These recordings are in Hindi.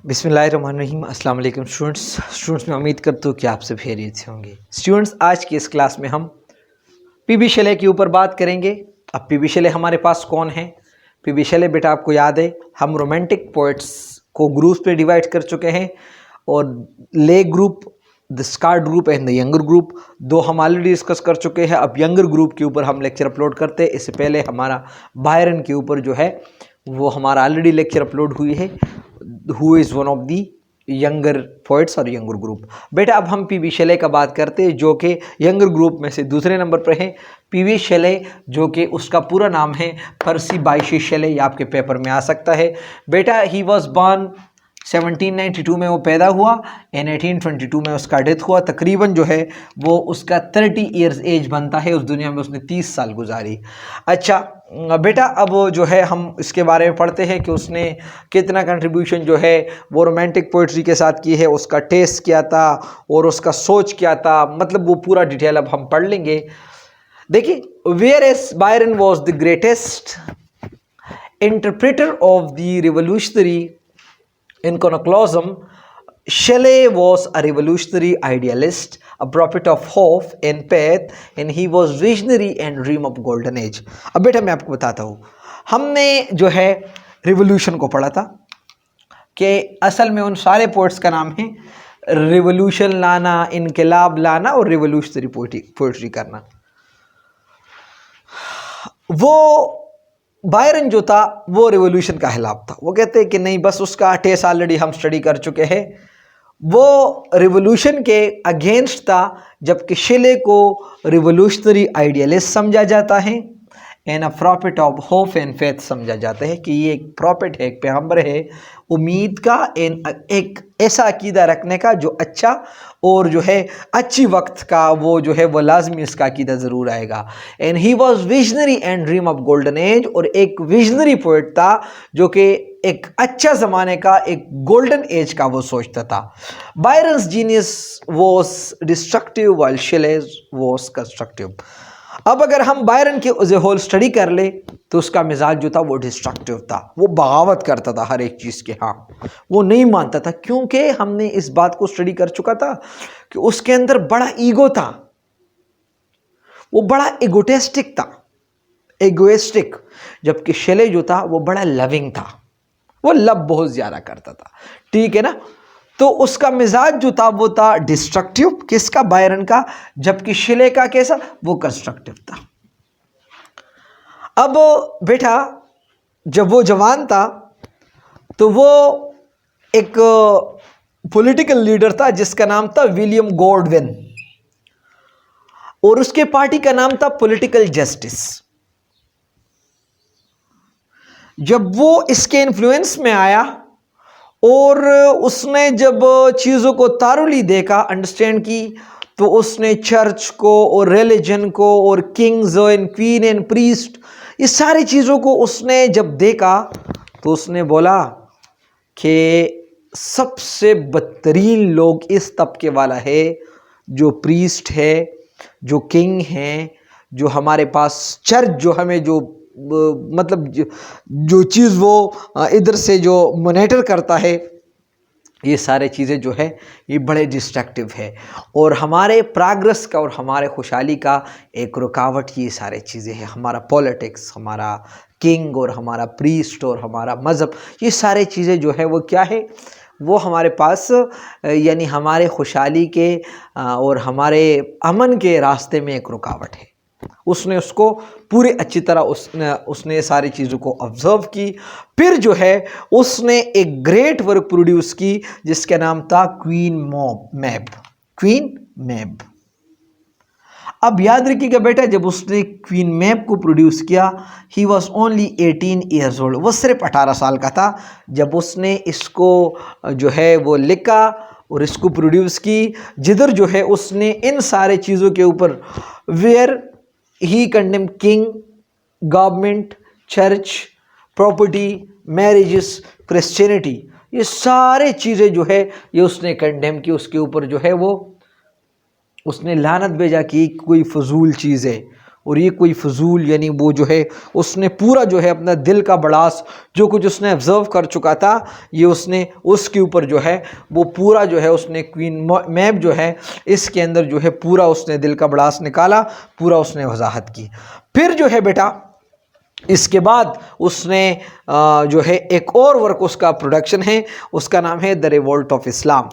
बिस्मिल्लाहिर्रहमानिर्रहीम। अस्सलाम वालेकुम स्टूडेंट्स मैं उम्मीद करता हूँ कि आप सब खैरियत से होंगे। स्टूडेंट्स, आज की इस क्लास में हम पीबी शेले के ऊपर बात करेंगे। अब पीबी शेले हमारे पास कौन है? पीबी शेले बेटा आपको याद है, हम रोमांटिक पोइट्स को ग्रुप्स पे डिवाइड कर चुके हैं और ले ग्रुप, द स्कार्ड group and the younger group दो हम ऑलरेडी डिस्कस कर चुके हैं। अब यंगर ग्रुप के ऊपर हम लेक्चर अपलोड करते हैं। इससे पहले हमारा बायरन के ऊपर जो है वो हमारा ऑलरेडी लेक्चर अपलोड हुई है, who is one of the younger poets और यंगर ग्रुप। बेटा अब हम पीबी शेले का बात करते हैं जो कि यंगर ग्रुप में से दूसरे नंबर पर है। पीबी शेले जो कि उसका पूरा नाम है पर्सी बायशे शेले, ये आपके पेपर में आ सकता है। बेटा ही वॉज बॉर्न 1792 में वो पैदा हुआ एंड 1822 में उसका डेथ हुआ। तकरीबन जो है वो उसका 30 ईयर्स एज बनता है। उस दुनिया में उसने 30 साल गुजारी। अच्छा बेटा अब जो है हम इसके बारे में पढ़ते हैं कि उसने कितना कंट्रीब्यूशन जो है वो रोमांटिक पोइट्री के साथ की है, उसका टेस्ट क्या था और उसका सोच क्या था, मतलब वो पूरा डिटेल अब हम पढ़ लेंगे। देखिए, whereas Byron was the greatest interpreter of the revolutionary iconoclasm, Shelley was a revolutionary idealist, a prophet of hope and faith, and he was visionary and dream of golden age। अब बेटा मैं आपको बताता हूँ, हमने जो है रिवोल्यूशन को पढ़ा था कि असल में उन सारे पोइट्स का नाम है रिवोल्यूशन लाना, इनकलाब लाना और रिवोल्यूशनरी पोइट्री करना। वो बायरन जो था वो रिवोल्यूशन का खिलाफ था। वो कहते हैं कि नहीं, बस उसका टेस्ट ऑलरेडी हम स्टडी कर चुके हैं। वो रिवोल्यूशन के अगेंस्ट था, जबकि शेले को रिवोल्यूशनरी आइडियलिस्ट समझा जाता है and a profit of hope and faith समझा जाता है कि ये एक प्रॉफिट है, एक पैगंबर है उम्मीद का एंड एक ऐसा अकीदा रखने का जो अच्छा और जो है अच्छी वक्त का वो जो है वो लाजमी इसका अकीदा ज़रूर आएगा। And he was visionary and dream of golden age, और एक विजनरी पोइट था जो कि एक अच्छा ज़माने का, एक गोल्डन एज का वो सोचता था। Byron's genius was destructive while Shelley's was constructive. अब अगर हम बायरन के एज ए होल स्टडी कर ले तो उसका मिजाज जो था वो डिस्ट्रक्टिव था, वो बगावत करता था हर एक चीज़ के। हाँ, वो नहीं मानता था, क्योंकि हमने इस बात को स्टडी कर चुका था कि उसके अंदर बड़ा ईगो था, वो बड़ा इगोटेस्टिक था, एगोइस्टिक। जबकि शेले जो था वो बड़ा लविंग था, वो लव बहुत ज़्यादा करता था। ठीक है ना? तो उसका मिजाज जो था वो था डिस्ट्रक्टिव, किसका? बायरन का। जबकि शेले का कैसा? वो कंस्ट्रक्टिव था। अब बेटा जब वो जवान था तो वो एक पॉलिटिकल लीडर था जिसका नाम था विलियम गॉडविन, और उसके पार्टी का नाम था पॉलिटिकल जस्टिस। जब वो इसके इन्फ्लुएंस में आया और उसने जब चीज़ों को थारोली देखा, अंडरस्टैंड की, तो उसने चर्च को और रिलीजन को और Kings and queen and priest, इस सारी चीज़ों को उसने जब देखा तो उसने बोला कि सबसे बदतरीन लोग इस तबके वाला है जो प्रीस्ट है, जो किंग है, जो हमारे पास चर्च जो हमें जो मतलब जो चीज़ वो इधर से जो मॉनिटर करता है, ये सारे चीज़ें जो है ये बड़े डिस्ट्रक्टिव है और हमारे प्रोग्रेस का और हमारे खुशहाली का एक रुकावट ये सारे चीज़ें हैं। हमारा पॉलिटिक्स, हमारा किंग और हमारा प्रीस्ट और हमारा मज़हब, ये सारे चीज़ें जो है वो क्या है, वो हमारे पास यानी हमारे खुशहाली के और हमारे अमन के रास्ते में एक रुकावट है। उसने उसको पूरी अच्छी तरह उसने सारी चीज़ों को ऑब्जर्व की। फिर जो है उसने एक ग्रेट वर्क प्रोड्यूस की जिसका नाम था क्वीन मैब। क्वीन मैब। अब याद रखिएगा बेटा, जब उसने क्वीन मैब को प्रोड्यूस किया, he was only 18 years old, वो सिर्फ 18 साल का था जब उसने इसको जो है वो लिखा और इसको प्रोड्यूस की, जिधर जो है उसने इन सारे चीज़ों के ऊपर where he condemn king, government, church, property, marriages, Christianity, ये सारे चीज़ें जो है ये उसने कंडेम की। उसके ऊपर जो है वो उसने लानत भेजा कि कोई फजूल चीज़ है, और ये कोई फजूल यानी वो जो है उसने पूरा जो है अपना दिल का बड़ास जो कुछ उसने ऑब्ज़र्व कर चुका था ये उसने उसके ऊपर जो है वो पूरा जो है उसने क्वीन मैप जो है इसके अंदर जो है पूरा उसने दिल का बड़ास निकाला, पूरा उसने वजाहत की। फिर जो है बेटा इसके बाद उसने जो है एक और वर्क उसका प्रोडक्शन है, उसका नाम है द रिवोल्ट ऑफ इस्लाम।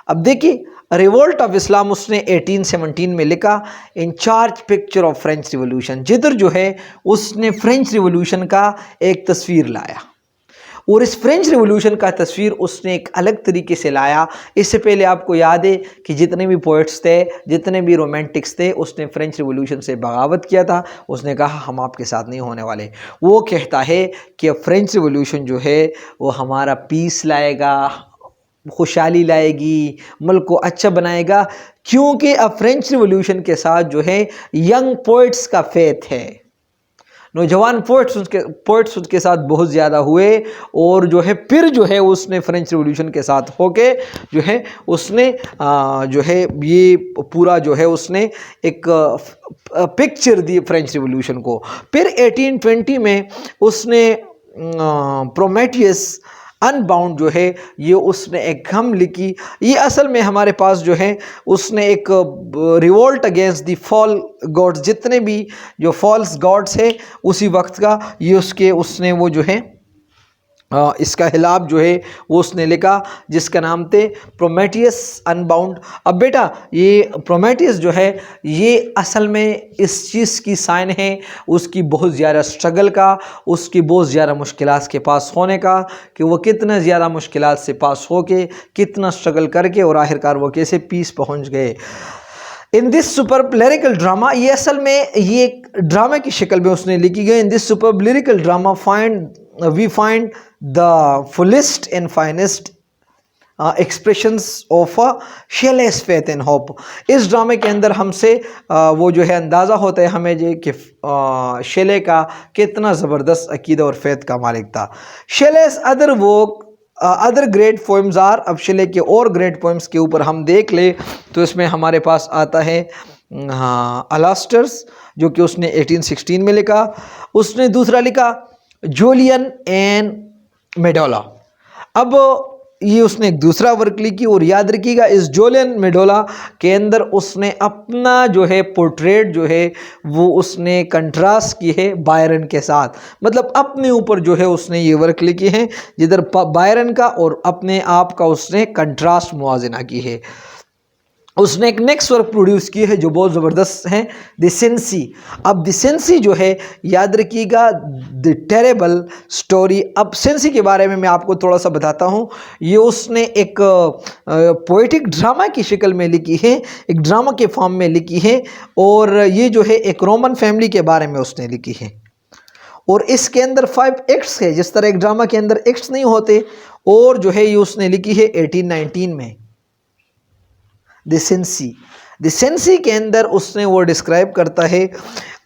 अब देखिए रिवोल्ट ऑफ इस्लाम उसने 1817 में लिखा, in charge picture of French revolution, जिधर जो है उसने फ्रेंच रिवोल्यूशन का एक तस्वीर लाया और इस फ्रेंच रिवोल्यूशन का तस्वीर उसने एक अलग तरीके से लाया। इससे पहले आपको याद है कि जितने भी पोइट्स थे, जितने भी रोमांटिक्स थे, उसने फ्रेंच रिवोल्यूशन से बगावत किया था। उसने कहा हम आपके साथ नहीं होने वाले। वो कहता है कि फ्रेंच रिवोल्यूशन जो है वो हमारा पीस लाएगा, खुशहाली लाएगी, मुल्क को अच्छा बनाएगा, क्योंकि अब फ्रेंच रिवोल्यूशन के साथ जो है यंग पोइट्स का फेथ है, नौजवान पोइट्स उसके साथ बहुत ज़्यादा हुए और जो है फिर जो है उसने फ्रेंच रिवोल्यूशन के साथ होके जो है उसने जो है ये पूरा जो है उसने एक पिक्चर दी फ्रेंच रिवोल्यूशन को। फिर 1820 में उसने प्रोमेथियस अनबाउंड जो है ये उसने एक हम लिखी। ये असल में हमारे पास जो है उसने एक revolt against the fall gods, जितने भी जो फॉल्स गॉड्स है उसी वक्त का ये उसने वो जो है इसका खिलाफ जो है वो उसने लिखा, जिसका नाम थे प्रोमेथियस अनबाउंड। अब बेटा ये प्रोमेथियस जो है ये असल में इस चीज़ की साइन है उसकी बहुत ज़्यादा स्ट्रगल का, उसकी बहुत ज़्यादा मुश्किलात के पास होने का, कि वो कितना ज़्यादा मुश्किलात से पास होके कितना स्ट्रगल करके और आखिरकार वो कैसे पीस पहुंच गए। इन दिस सुपर लिरिकल ड्रामा, ये असल में ये एक ड्रामा की शक्ल में उसने लिखी गई। In this super lyrical drama we find the fullest and finest expressions of Shelley's faith and hope. इस ड्रामे के अंदर हमसे वो जो है अंदाज़ा होता है हमें जो कि शेले का कितना ज़बरदस्त अकीदा और फेथ का मालिक था। शेलेस अदर ग्रेट पोएम्स आर, अब शेले के और ग्रेट पोएम्स के ऊपर हम देख ले तो इसमें हमारे पास आता है अलास्टर्स जो कि उसने 1816 में लिखा। उसने दूसरा लिखा जूलियन एंड मेडोला। अब ये उसने एक दूसरा वर्क लिखी और याद रखिएगा इस जूलियन मेडोला के अंदर उसने अपना जो है पोर्ट्रेट जो है वो उसने कंट्रास्ट की है बायरन के साथ, मतलब अपने ऊपर जो है उसने ये वर्क लिखी है जिधर बायरन का और अपने आप का उसने कंट्रास्ट मुआजना की है। उसने एक नेक्स्ट वर्क प्रोड्यूस की है जो बहुत ज़बरदस्त है, द सेंसी। अब द सेंसी जो है याद रखिएगा द टेरेबल स्टोरी। अब सेंसी के बारे में मैं आपको थोड़ा सा बताता हूँ। ये उसने एक पोएटिक ड्रामा की शक्ल में लिखी है, एक ड्रामा के फॉर्म में लिखी है और ये जो है एक रोमन फैमिली के बारे में उसने लिखी है और इसके अंदर 5 एक्ट्स है, जिस तरह एक ड्रामा के अंदर एक्ट्स नहीं होते, और जो है ये उसने लिखी है 1819 में। द सेंसी के अंदर उसने वो डिस्क्राइब करता है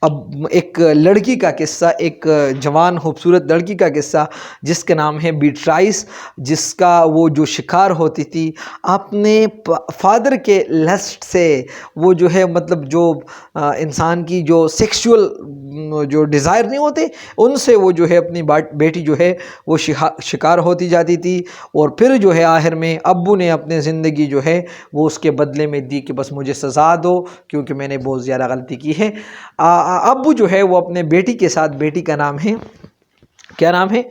अब एक लड़की का किस्सा, एक जवान खूबसूरत लड़की का किस्सा जिसका नाम है बीट्राइस, जिसका वो जो शिकार होती थी अपने फादर के लस्ट से, वो जो है मतलब जो इंसान की जो सेक्सुअल जो डिज़ायर नहीं होते उनसे वो जो है अपनी बेटी जो है वो शिकार होती जाती थी और फिर जो है आखिर में अब्बू ने अपने ज़िंदगी जो है वो उसके बदले में दी कि बस मुझे सज़ा दो क्योंकि मैंने बहुत ज़्यादा गलती की है। अब्बू जो है वो अपने बेटी के साथ, बेटी का नाम है, क्या नाम है,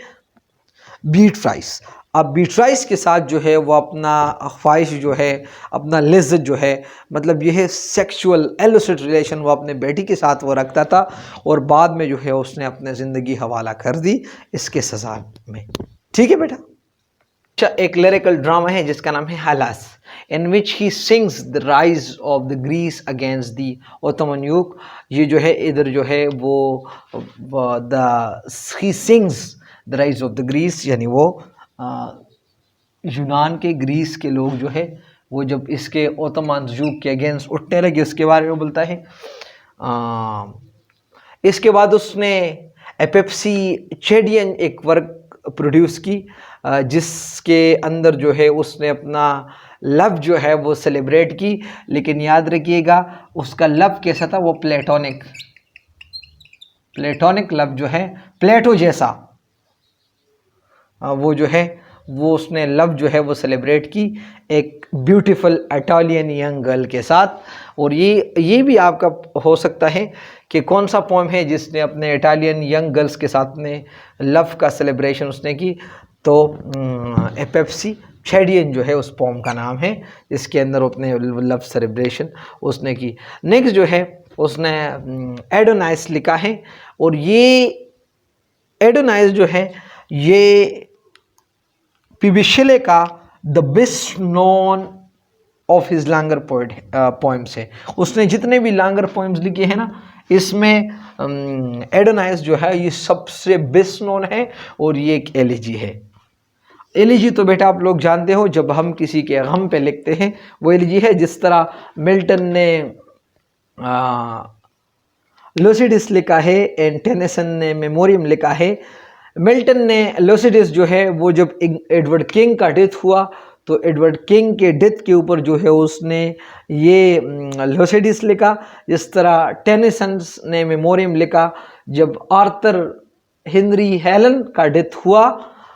बीट्राइस। अब बीट्राइस के साथ जो है वो अपना ख्वाहिश जो है, अपना लिज्जत जो है, मतलब यह सेक्सुअल एलिसिट रिलेशन वो अपने बेटी के साथ वो रखता था और बाद में जो है उसने अपने ज़िंदगी हवाला कर दी इसके सज़ा में। ठीक है बेटा। एक लिरिकल ड्रामा है जिसका नाम है Hellas, in which he sings the rise of the Greece against the Ottoman yoke. ये जो है इधर जो है वो he sings the rise of the Greece, यानी वो यूनान के, ग्रीस के लोग जो है वो जब इसके ओटोमन यूक के अगेंस्ट उठने लगे उसके बारे में बोलता है। इसके बाद उसने एपेप्सी चेडियन एक वर्क प्रोड्यूस की जिसके अंदर जो है उसने अपना लव जो है वो सेलिब्रेट की, लेकिन याद रखिएगा उसका लव कैसा था, वो प्लेटोनिक लव जो है, प्लेटो जैसा वो जो है वो उसने लव जो है वो सेलिब्रेट की एक ब्यूटीफुल इटालियन यंग गर्ल के साथ। और ये भी आपका हो सकता है कि कौन सा पोएम है जिसने अपने इटालियन यंग गर्ल्स के साथ में लव का सेलिब्रेशन उसने की, तो ए पेप्सी छैडियन जो है उस पोम का नाम है, इसके अंदर अपने लव सेलिब्रेशन उसने की। नेक्स्ट जो है उसने एडोनाइस लिखा है, और ये एडोनाइस जो है ये पीबी शेले का the best known of his लांगर poems है। उसने जितने भी लांगर पोएम्स लिखे हैं ना, इसमें एडोनाइस जो है ये सबसे बेस्ट नोन है, और ये एक एलिजी है। एलिजी तो बेटा आप लोग जानते हो, जब हम किसी के गम पे लिखते हैं वो एलिजी है। जिस तरह मिल्टन ने लुसिडिस लिखा है एंड टेनिसन ने मेमोरियम लिखा है। मिल्टन ने लुसिडिस जो है वो जब एडवर्ड किंग का डेथ हुआ, तो एडवर्ड किंग के डेथ के ऊपर जो है उसने ये लुसिडिस लिखा। जिस तरह टेनिसन ने मेमोरियम लिखा जब आर्थर हेनरी हेलन का डेथ हुआ,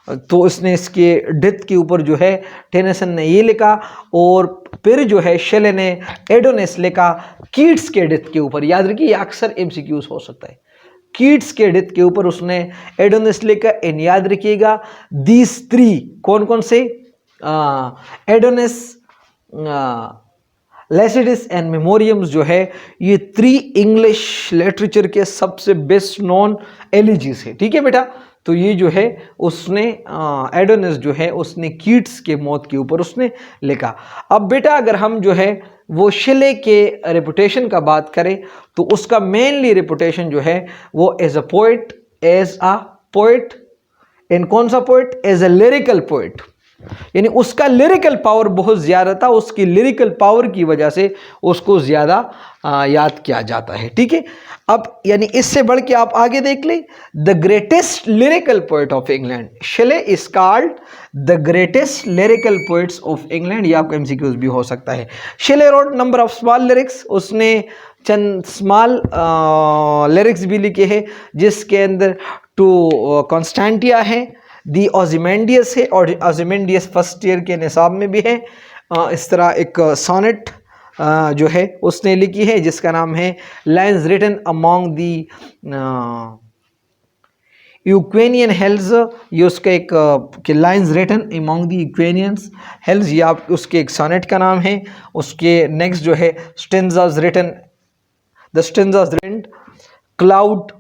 तो उसने इसके डेथ के ऊपर जो है टेनिसन ने ये लिखा। और फिर जो है शेले ने एडोनिस लिखा कीट्स के डेथ के ऊपर। याद रखिए, ये अक्सर एमसीक्यूज हो सकता है। कीट्स के डेथ के ऊपर उसने एडोनिस लिखा। इन याद रखिएगा दीज थ्री कौन कौन से, एडोनिस, लैसिडिस एंड मेमोरियम्स जो है ये 3 इंग्लिश लिटरेचर के सबसे बेस्ट नॉन एलिजीज है। ठीक है बेटा, तो ये जो है उसने एडोनिस जो है उसने कीट्स के मौत के ऊपर उसने लिखा। अब बेटा अगर हम जो है वो शेले के रेपुटेशन का बात करें, तो उसका मेनली रेपुटेशन जो है वो एज अ पोएट इन कौन सा poet, as a lyrical poet. यानी उसका लिरिकल पावर बहुत ज़्यादा था, उसकी लिरिकल पावर की वजह से उसको ज़्यादा याद किया जाता है। ठीक है, अब यानी इससे बढ़ के आप आगे देख लें, the greatest lyrical poet of England, Shelley is called the greatest lyrical poets of England. ये आपका एमसीक्यूज भी हो सकता है। Shelley wrote number of small lyrics, उसने चंद स्मॉल लिरिक्स भी लिखे हैं, जिसके अंदर टू कॉन्स्टेंटिया है, दी ओजिमेंडियस है, और ओजिमेंडियस फर्स्ट ईयर के निसाब में भी है। इस तरह एक सोनेट जो है उसने लिखी है जिसका नाम है लाइन्स रिटन अमॉन्ग दी यूक्रेनियन हेल्स। ये उसका एक लाइन्स रिटन अमॉन्ग दी यूक्रेनियंस हेल्स, ये आप उसके एक सोनेट का नाम है। उसके नेक्स्ट जो है stanzas written, the stanzas written, cloud,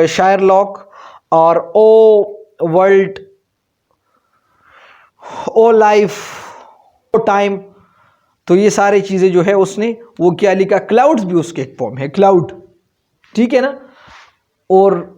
skylark और O world, O life, O time. तो ये सारी चीज़ें जो है उसने वो क्या लिखा, क्लाउड्स भी उसके एक पोएम है, क्लाउड। ठीक है ना, और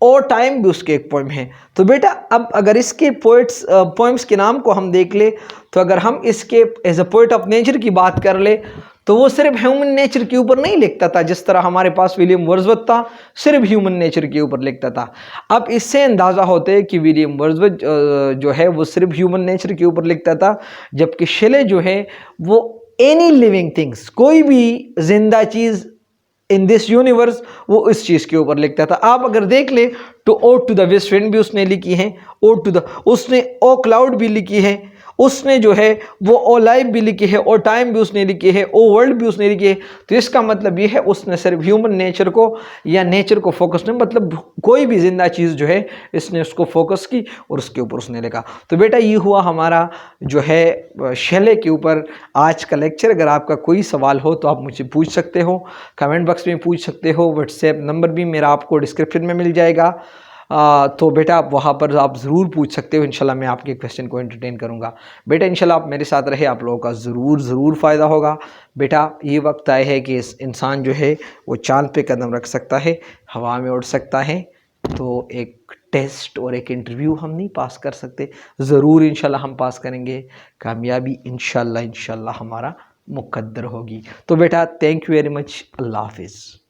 ओ टाइम भी उसके एक पोएम है। तो बेटा अब अगर इसके पोएम्स के नाम को हम देख ले, तो अगर हम इसके as a poet of nature की बात कर ले, तो वो सिर्फ ह्यूमन नेचर के ऊपर नहीं लिखता था, जिस तरह हमारे पास विलियम वर्ड्सवर्थ था, सिर्फ ह्यूमन नेचर के ऊपर लिखता था। अब इससे अंदाज़ा होता है कि विलियम वर्ड्सवर्थ जो है वो सिर्फ ह्यूमन नेचर के ऊपर लिखता था, जबकि शेले जो है वो एनी लिविंग थिंग्स, कोई भी जिंदा चीज़ इन दिस यूनिवर्स, वो इस चीज़ के ऊपर लिखता था। आप अगर देख ले तो Ode to the West Wind भी उसने लिखी है, उसने ओ क्लाउड भी लिखी है, उसने जो है वो ओ लाइफ भी लिखी है, ओ टाइम भी उसने लिखी है, ओ वर्ल्ड भी उसने लिखी है। तो इसका मतलब ये है उसने सिर्फ ह्यूमन नेचर को या नेचर को फोकस नहीं, मतलब कोई भी जिंदा चीज़ जो है इसने उसको फोकस की और उसके ऊपर उसने लिखा। तो बेटा ये हुआ हमारा जो है शेले के ऊपर आज का लेक्चर। अगर आपका कोई सवाल हो तो आप मुझे पूछ सकते हो, कमेंट बॉक्स में पूछ सकते हो, व्हाट्सएप नंबर भी मेरा आपको डिस्क्रिप्शन में मिल जाएगा। तो बेटा आप वहाँ पर आप ज़रूर पूछ सकते हो, इंशाल्लाह मैं आपके क्वेश्चन को एंटरटेन करूँगा। बेटा इंशाल्लाह आप मेरे साथ रहे, आप लोगों का ज़रूर फ़ायदा होगा। बेटा ये वक्त आया है कि इस इंसान जो है वो चाँद पे कदम रख सकता है, हवा में उड़ सकता है। तो एक टेस्ट और एक इंटरव्यू हम नहीं पास कर सकते, ज़रूर इंशाल्लाह हम पास करेंगे। कामयाबी इंशाल्लाह हमारा मुकद्दर होगी। तो बेटा थैंक यू वेरी मच, अल्लाह हाफिज़।